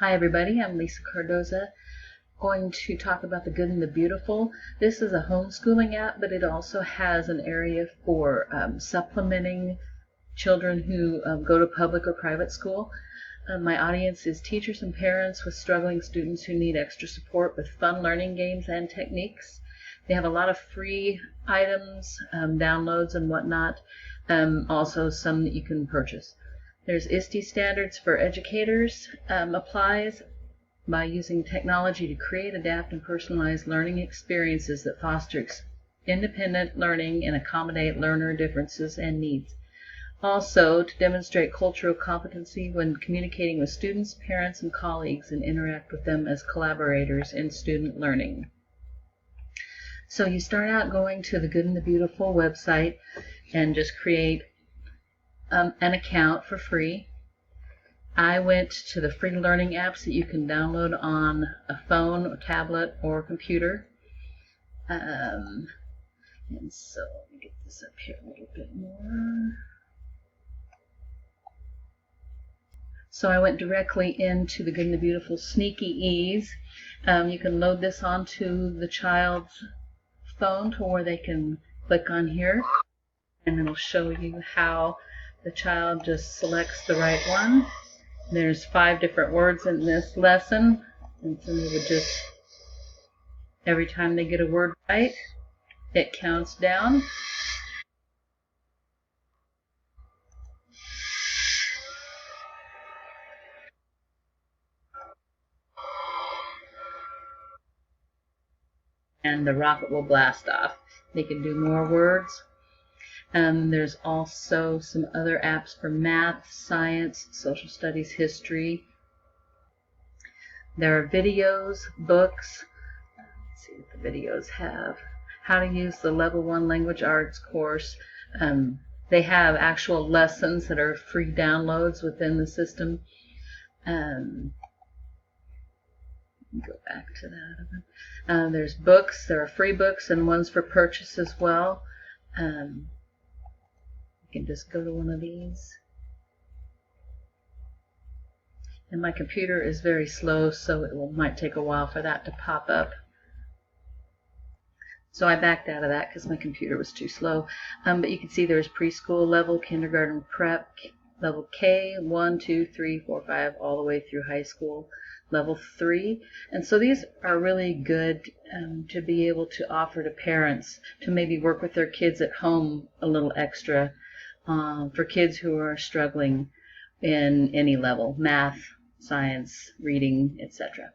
Hi everybody, I'm Lisa Cardoza, going to talk about the good and the beautiful. This is a homeschooling app, but it also has an area for supplementing children who go to public or private school. My audience is teachers and parents with struggling students who need extra support with fun learning games and techniques. They have a lot of free items, downloads and whatnot, also some that you can purchase. There's ISTE standards for educators, applies by using technology to create, adapt, and personalize learning experiences that foster independent learning and accommodate learner differences and needs. Also, to demonstrate cultural competency when communicating with students, parents, and colleagues and interact with them as collaborators in student learning. So you start out going to the Good and the Beautiful website and just create an account for free. I went to the free learning apps that you can download on a phone, or tablet, or computer. And so let me get this up here a little bit more. So I went directly into the Good and the Beautiful Sneaky Ease. You can load this onto the child's phone to where they can click on here, and it'll show you how the child just selects the right one. There's 5 different words in this lesson, and so they would just, every time they get a word right, it counts down. And the rocket will blast off. They can do more words. There's also some other apps for math, science, social studies, history. There are videos, books. Let's see what the videos have. How to use the Level 1 Language Arts course. They have actual lessons that are free downloads within the system. Go back to that. There's books. There are free books and ones for purchase as well. You can just go to one of these. And my computer is very slow, so it might take a while for that to pop up. So I backed out of that because my computer was too slow. But you can see there's preschool level, kindergarten prep, level K, 1, 2, 3, 4, 5, all the way through high school, level 3. And so these are really good to be able to offer to parents to maybe work with their kids at home a little extra for kids who are struggling in any level, math, science, reading, etc.